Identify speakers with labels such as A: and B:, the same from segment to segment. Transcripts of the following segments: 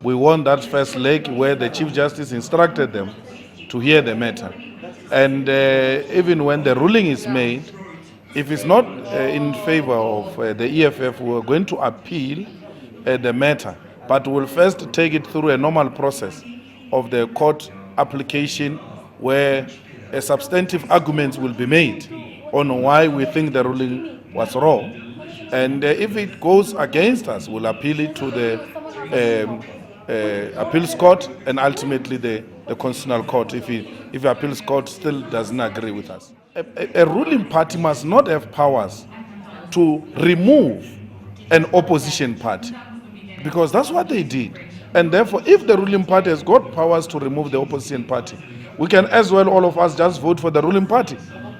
A: we won that first leg where the Chief Justice instructed them to hear the matter. And even when the ruling is made, if it's not in favor of the EFF, we're going to appeal the matter, but we'll first take it through a normal process of the court application where substantive arguments will be made on why we think the ruling was wrong. And if it goes against us, we'll appeal it to the appeals court and ultimately the constitutional court if the appeals court still doesn't agree with us. A ruling party must not have powers to remove an opposition party, because that's what they did. And therefore, if the ruling party has got powers to remove the opposition party, we can as well, all of us, just vote for the ruling party.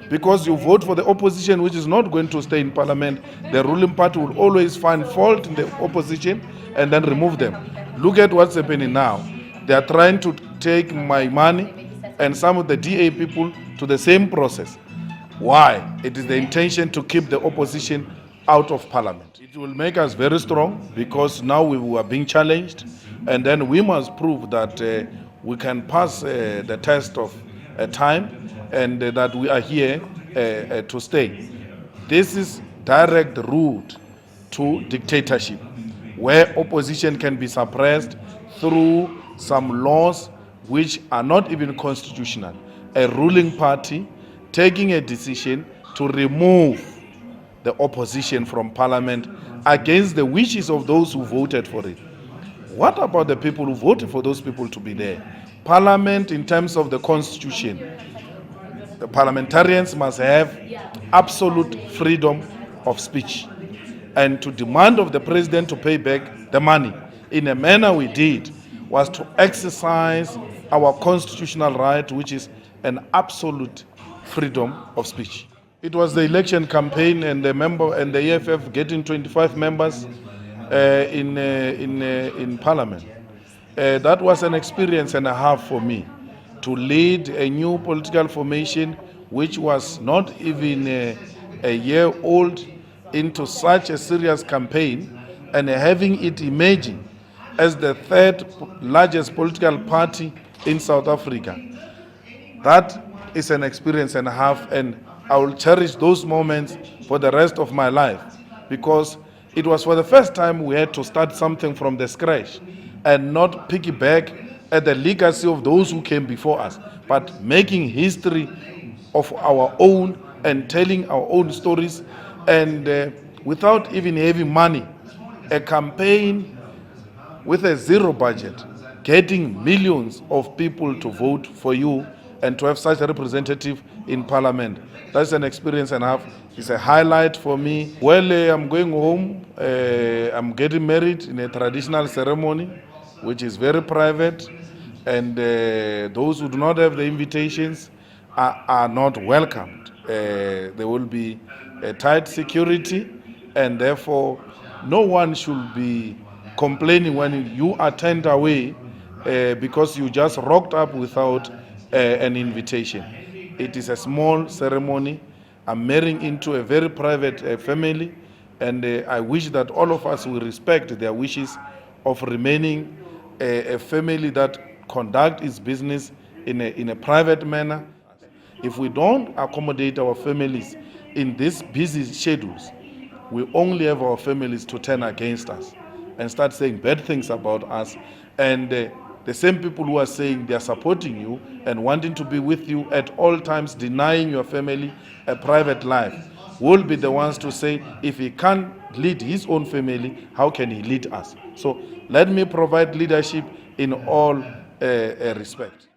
A: Because you vote for the opposition, which is not going to stay in parliament, the ruling party will always find fault in the opposition and then remove them. Look at what's happening now. They are trying to take my money and some of the DA people to the same process. Why? It is the intention to keep the opposition out of parliament. It will make us very strong because now we are being challenged, and then we must prove that we can pass the test of time and that we are here to stay. This is direct route to dictatorship, where opposition can be suppressed through some laws which are not even constitutional. A ruling party taking a decision to remove the opposition from parliament against the wishes of those who voted for it. What about the people who voted for those people to be there? Parliament, in terms of the constitution, the parliamentarians must have absolute freedom of speech, and to demand of the president to pay back the money in a manner we did was to exercise our constitutional right, which is an absolute freedom of speech. It was the election campaign and the EFF getting 25 members in parliament. That was an experience and a half for me to lead a new political formation which was not even a year old into such a serious campaign, and having it emerging as the third largest political party in South Africa. That is an experience and a half, and I will cherish those moments for the rest of my life, because it was for the first time we had to start something from the scratch and not piggyback at the legacy of those who came before us, but making history of our own and telling our own stories, and without even having money, a campaign with a zero budget, getting millions of people to vote for you and to have such a representative in parliament. That's an experience and a half. It's a highlight for me. Well, I'm going home. I'm getting married in a traditional ceremony, which is very private, and those who do not have the invitations are not welcomed. There will be a tight security, and therefore no one should be complaining when you are turned away because you just rocked up without an invitation. It is a small ceremony. I'm marrying into a very private family, and I wish that all of us will respect their wishes of remaining a family that conduct its business in a private manner. If we don't accommodate our families in these busy schedules, we only have our families to turn against us and start saying bad things about us. And the same people who are saying they are supporting you and wanting to be with you at all times, denying your family a private life, will be the ones to say, if he can't lead his own family, how can he lead us? So let me provide leadership in all respect.